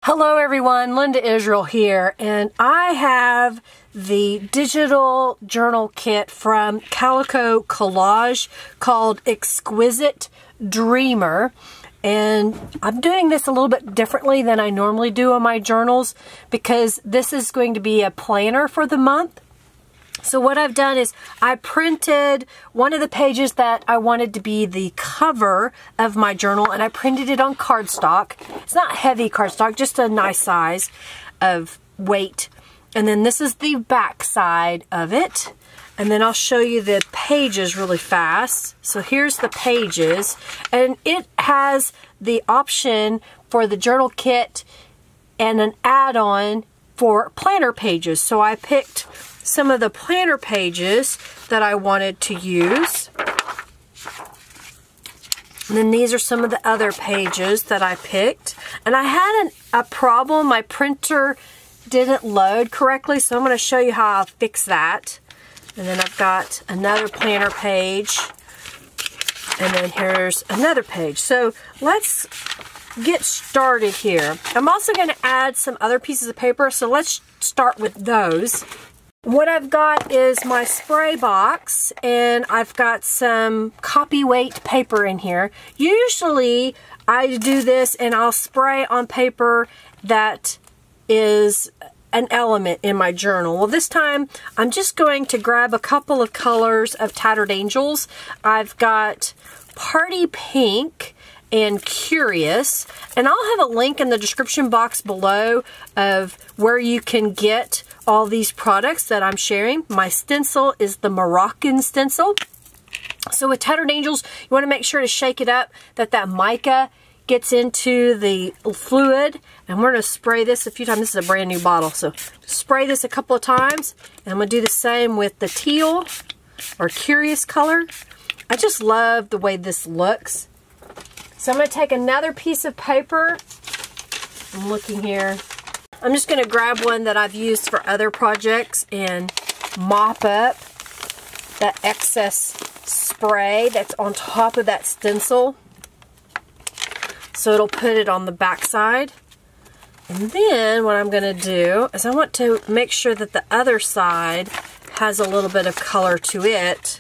Hello everyone, Linda Israel here, and I have the digital journal kit from Calico Collage called Exquisite Dreamer. And I'm doing this a little bit differently than I normally do on my journals because this is going to be a planner for the month. So what I've done is I printed one of the pages that I wanted to be the cover of my journal, and I printed it on cardstock. It's not heavy cardstock, just a nice size of weight. And then this is the back side of it. And then I'll show you the pages really fast. So here's the pages, and it has the option for the journal kit and an add-on for planner pages. So I picked some of the planner pages that I wanted to use. And then these are some of the other pages that I picked. And I had a problem. My printer didn't load correctly, so I'm going to show you how I'll fix that. And then I've got another planner page. And then here's another page. So let's get started here. I'm also going to add some other pieces of paper, so let's start with those. What I've got is my spray box, and I've got some copy weight paper in here. Usually I do this and I'll spray on paper that is an element in my journal. Well, this time I'm just going to grab a couple of colors of Tattered Angels. I've got Party Pink and Curious, and I'll have a link in the description box below of where you can get all these products that I'm sharing. My stencil is the Moroccan stencil. So with Tattered Angels, you want to make sure to shake it up that mica gets into the fluid, and we're going to spray this a few times. This is a brand new bottle, so spray this a couple of times, and I'm going to do the same with the teal or Curious color. I just love the way this looks. So I'm going to take another piece of paper. I'm looking here. I'm just going to grab one that I've used for other projects and mop up that excess spray that's on top of that stencil. So it'll put it on the back side. And then what I'm going to do is I want to make sure that the other side has a little bit of color to it.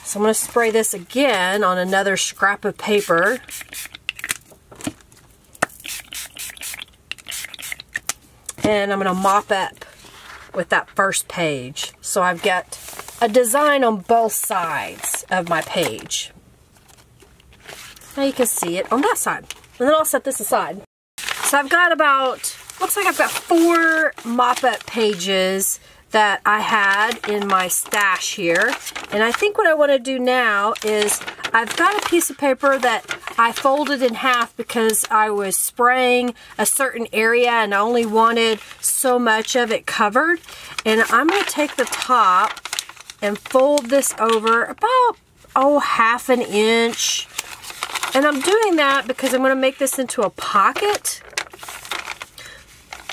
So I'm going to spray this again on another scrap of paper. And I'm going to mop up with that first page. So I've got a design on both sides of my page. Now you can see it on that side. And then I'll set this aside. So I've got about, looks like I've got 4 mop up pages that I had in my stash here. And I think what I want to do now is I've got a piece of paper that I folded in half because I was spraying a certain area and I only wanted so much of it covered. And I'm going to take the top and fold this over about, half an inch. And I'm doing that because I'm going to make this into a pocket.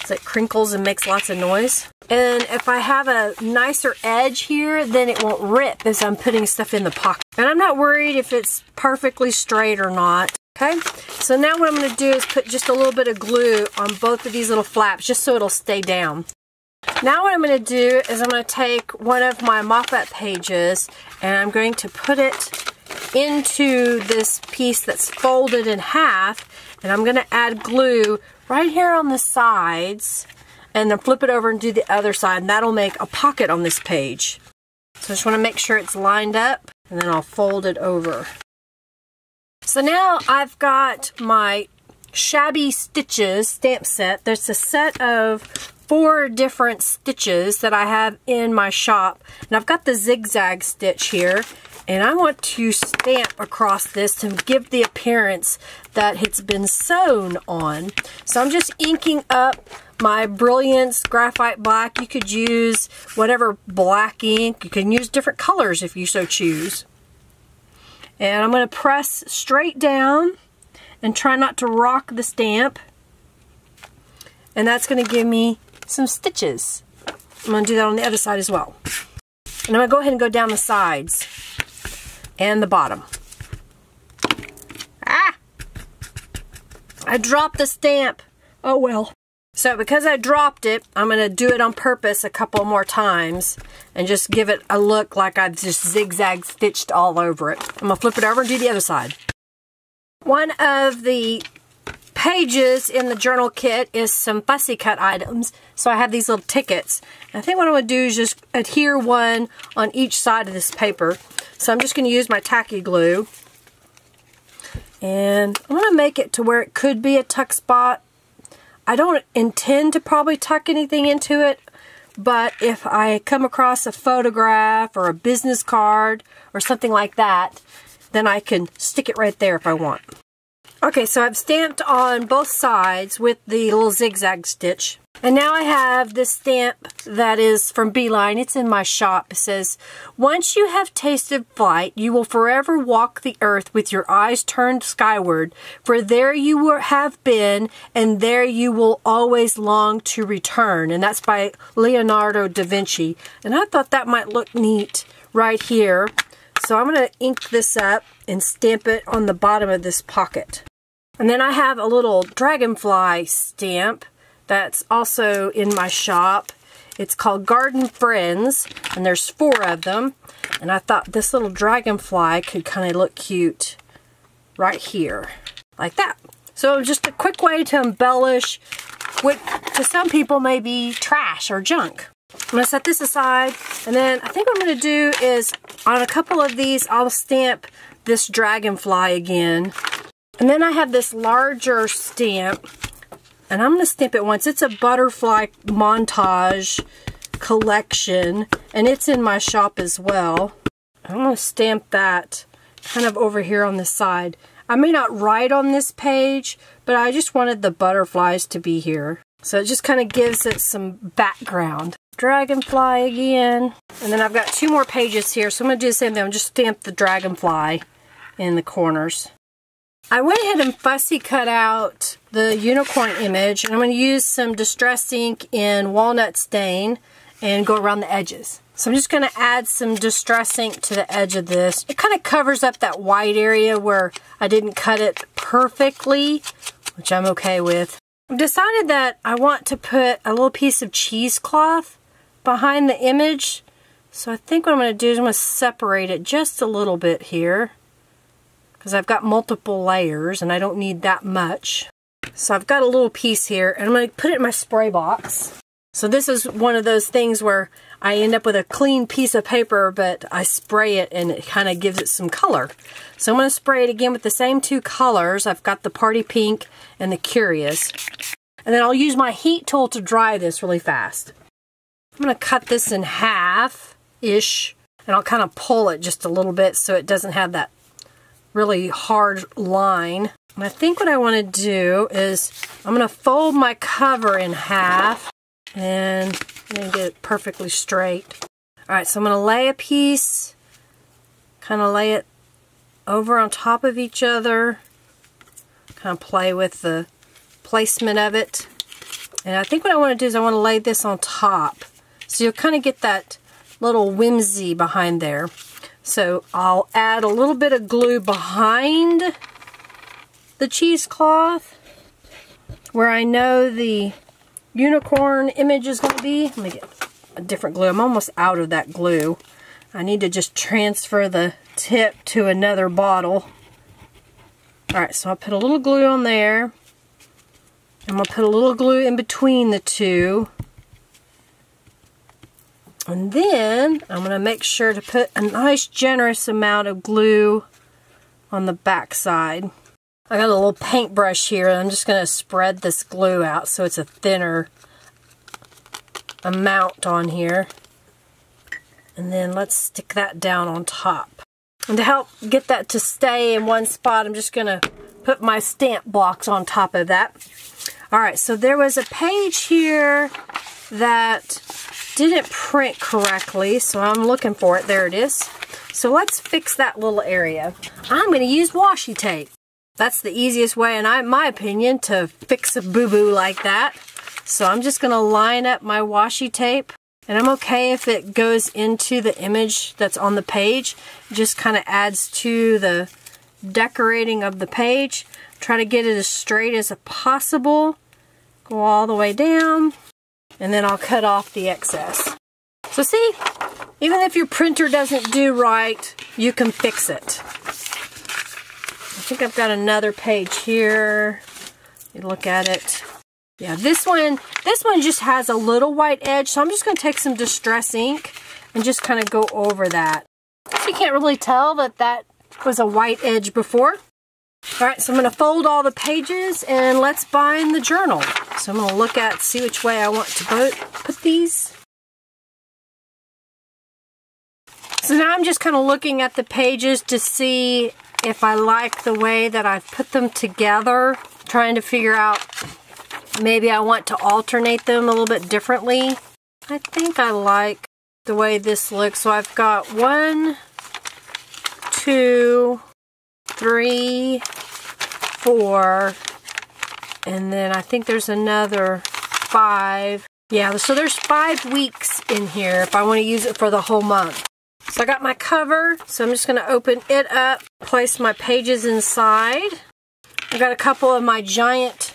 So it crinkles and makes lots of noise. And if I have a nicer edge here, then it won't rip as I'm putting stuff in the pocket. And I'm not worried if it's perfectly straight or not. Okay, so now what I'm going to do is put just a little bit of glue on both of these little flaps just so it'll stay down. Now what I'm going to do is I'm going to take one of my mop up pages and I'm going to put it into this piece that's folded in half, and I'm going to add glue right here on the sides and then flip it over and do the other side, and that'll make a pocket on this page. So I just want to make sure it's lined up, and then I'll fold it over. So now I've got my Shabby Stitches stamp set. There's a set of 4 different stitches that I have in my shop, and I've got the zigzag stitch here, and I want to stamp across this to give the appearance that it's been sewn on. So I'm just inking up my Brilliance Graphite Black. You could use whatever black ink. You can use different colors if you so choose. And I'm going to press straight down and try not to rock the stamp. And that's going to give me some stitches. I'm going to do that on the other side as well. And I'm going to go ahead and go down the sides and the bottom. I dropped the stamp Oh well. So because I dropped it, I'm going to do it on purpose a couple more times and just give it a look like I've just zigzag stitched all over it. I'm going to flip it over and do the other side. One of the pages in the journal kit is some fussy cut items. So I have these little tickets. I think what I'm going to do is just adhere one on each side of this paper. So I'm just going to use my tacky glue. And I'm going to make it to where it could be a tuck spot. I don't intend to probably tuck anything into it, but if I come across a photograph or a business card or something like that, then I can stick it right there if I want. Okay, so I've stamped on both sides with the little zigzag stitch. And now I have this stamp that is from Beeline. It's in my shop. It says, "Once you have tasted flight, you will forever walk the earth with your eyes turned skyward. For there you have been, and there you will always long to return." And that's by Leonardo da Vinci. And I thought that might look neat right here. So I'm going to ink this up and stamp it on the bottom of this pocket. And then I have a little dragonfly stamp that's also in my shop. It's called Garden Friends, and there's 4 of them. And I thought this little dragonfly could kind of look cute right here, like that. So just a quick way to embellish what to some people may be trash or junk. I'm going to set this aside, and then I think what I'm going to do is on a couple of these I'll stamp this dragonfly again. And then I have this larger stamp, and I'm going to stamp it once. It's a butterfly montage collection, and it's in my shop as well. I'm going to stamp that kind of over here on the side. I may not write on this page, but I just wanted the butterflies to be here. So it just kind of gives it some background. Dragonfly again. And then I've got 2 more pages here, so I'm going to do the same thing. I'll just stamp the dragonfly in the corners. I went ahead and fussy cut out the unicorn image, and I'm going to use some Distress ink in walnut stain and go around the edges. So I'm just going to add some Distress ink to the edge of this. It kind of covers up that white area where I didn't cut it perfectly, which I'm okay with. I've decided that I want to put a little piece of cheesecloth behind the image. So I think what I'm going to do is I'm going to separate it just a little bit here, because I've got multiple layers and I don't need that much. So I've got a little piece here, and I'm going to put it in my spray box. So this is one of those things where I end up with a clean piece of paper, but I spray it and it kind of gives it some color. So I'm going to spray it again with the same 2 colors. I've got the Party Pink and the Curious. And then I'll use my heat tool to dry this really fast. I'm going to cut this in half-ish, and I'll kind of pull it just a little bit so it doesn't have that really hard line. And I think what I want to do is I'm going to fold my cover in half and then get it perfectly straight. Alright, so I'm going to lay a piece, kind of lay it over on top of each other, kind of play with the placement of it. And I think what I want to do is I want to lay this on top. So you'll kind of get that little whimsy behind there. So I'll add a little bit of glue behind the cheesecloth where I know the unicorn image is going to be. Let me get a different glue. I'm almost out of that glue. I need to just transfer the tip to another bottle. Alright, so I'll put a little glue on there. I'm going to put a little glue in between the 2. And then I'm going to make sure to put a nice generous amount of glue on the back side. I got a little paintbrush here, and I'm just going to spread this glue out so it's a thinner amount on here. And then let's stick that down on top. And to help get that to stay in one spot, I'm just going to put my stamp blocks on top of that. Alright, so there was a page here that didn't print correctly, so I'm looking for it. There it is. So let's fix that little area. I'm going to use washi tape. That's the easiest way, in my opinion, to fix a boo-boo like that. So I'm just going to line up my washi tape, and I'm okay if it goes into the image that's on the page. It just kind of adds to the decorating of the page. Try to get it as straight as possible, Go all the way down, and then I'll cut off the excess. So see, even if your printer doesn't do right, you can fix it. I think I've got another page here. You look at it. Yeah, this one just has a little white edge, so I'm just going to take some Distress ink and just kind of go over that. So you can't really tell that that was a white edge before. Alright, so I'm going to fold all the pages and let's bind the journal. So I'm going to look at, see which way I want to put these. So now I'm just kind of looking at the pages to see if I like the way that I've put them together. Trying to figure out, maybe I want to alternate them a little bit differently. I think I like the way this looks. So I've got 1, 2, 3, 4, and then I think there's another 5. Yeah, so there's 5 weeks in here if I want to use it for the whole month. So I got my cover, so I'm just going to open it up, place my pages inside. I've got a couple of my giant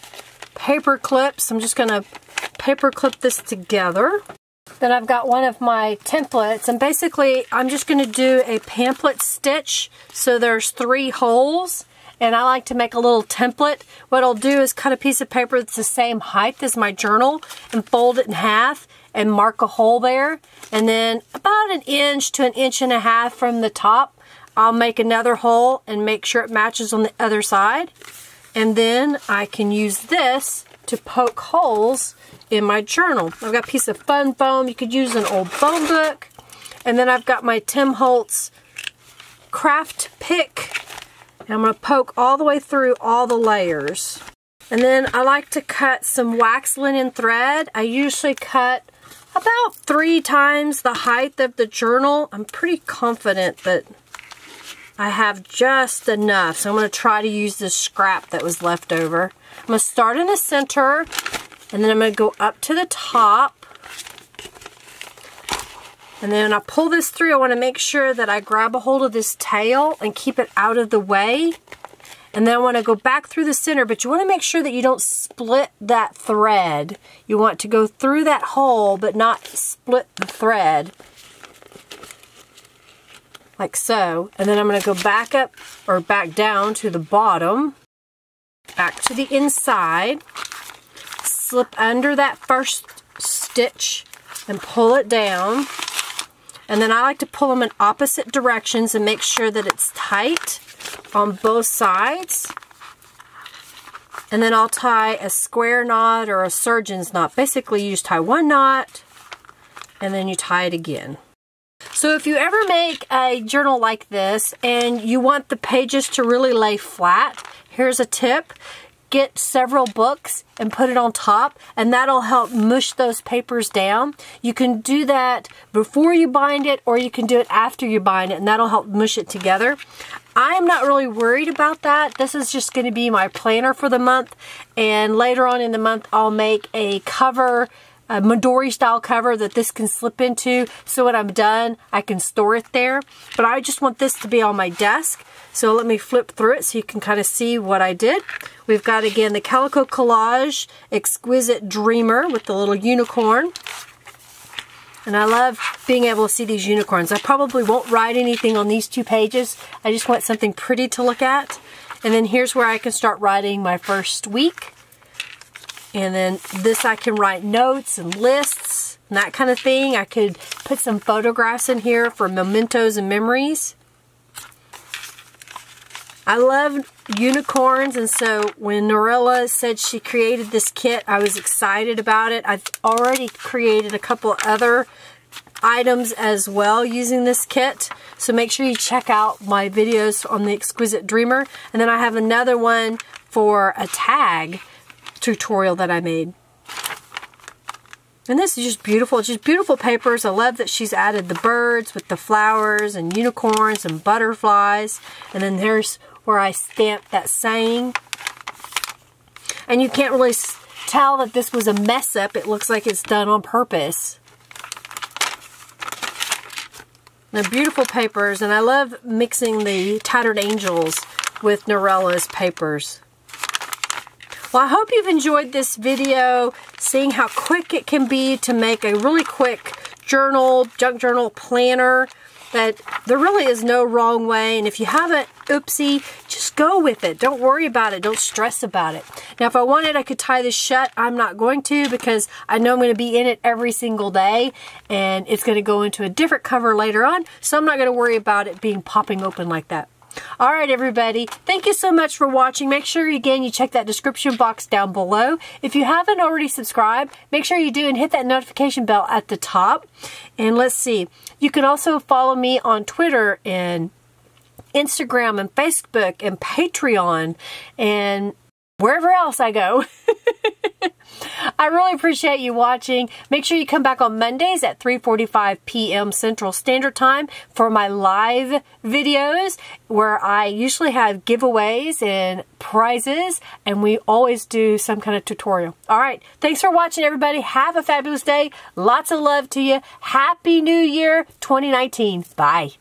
paper clips. I'm just going to paper clip this together. Then I've got one of my templates, and basically I'm just going to do a pamphlet stitch. So there's 3 holes, and I like to make a little template. What I'll do is cut a piece of paper that's the same height as my journal and fold it in half and mark a hole there. And then about 1 inch to 1.5 inches from the top, I'll make another hole and make sure it matches on the other side. And then I can use this to poke holes in my journal. I've got a piece of fun foam. You could use an old phone book. And then I've got my Tim Holtz craft pick. And I'm going to poke all the way through all the layers. And then I like to cut some wax linen thread. I usually cut about 3 times the height of the journal. I'm pretty confident that I have just enough. So I'm going to try to use this scrap that was left over. I'm going to start in the center, and then I'm going to go up to the top. And then I pull this through. I want to make sure that I grab a hold of this tail and keep it out of the way. And then I want to go back through the center, but you want to make sure that you don't split that thread. You want to go through that hole, but not split the thread. Like so. And then I'm going to go back up, or back down to the bottom, back to the inside, slip under that first stitch and pull it down. And then I like to pull them in opposite directions and make sure that it's tight on both sides. And then I'll tie a square knot or a surgeon's knot. Basically, you just tie 1 knot and then you tie it again. So if you ever make a journal like this and you want the pages to really lay flat, here's a tip. Get several books and put it on top, and that'll help mush those papers down. You can do that before you bind it, or you can do it after you bind it, and that'll help mush it together. I'm not really worried about that. This is just going to be my planner for the month, and later on in the month I'll make a cover, a Midori style cover that this can slip into, so when I'm done I can store it there. But I just want this to be on my desk, so let me flip through it so you can kind of see what I did. We've got again the Calico Collage Exquisite Dreamer with the little unicorn. And I love being able to see these unicorns. I probably won't write anything on these 2 pages. I just want something pretty to look at. And then here's where I can start writing my first week. And then this I can write notes and lists and that kind of thing. I could put some photographs in here for mementos and memories. I love unicorns, and so when Norella said she created this kit, I was excited about it. I've already created a couple other items as well using this kit, so make sure you check out my videos on the Exquisite Dreamer. And then I have another one for a tag tutorial that I made. And this is just beautiful. It's just beautiful papers. I love that she's added the birds with the flowers and unicorns and butterflies. And then there's where I stamped that saying. And you can't really tell that this was a mess up. It looks like it's done on purpose. They're beautiful papers, and I love mixing the Tattered Angels with Norella's papers. Well, I hope you've enjoyed this video, seeing how quick it can be to make a really quick journal, junk journal planner. That there really is no wrong way, and if you have an oopsie, just go with it. Don't worry about it. Don't stress about it. Now, if I wanted, I could tie this shut. I'm not going to, because I know I'm going to be in it every single day, and it's going to go into a different cover later on, so I'm not going to worry about it being popping open like that. All right, everybody. Thank you so much for watching. Make sure, again, you check that description box down below. If you haven't already subscribed, make sure you do and hit that notification bell at the top. And let's see. You can also follow me on Twitter and Instagram and Facebook and Patreon and wherever else I go. I really appreciate you watching. Make sure you come back on Mondays at 3:45 p.m. Central Standard Time for my live videos, where I usually have giveaways and prizes, and we always do some kind of tutorial. All right. Thanks for watching, everybody. Have a fabulous day. Lots of love to you. Happy New Year 2019. Bye.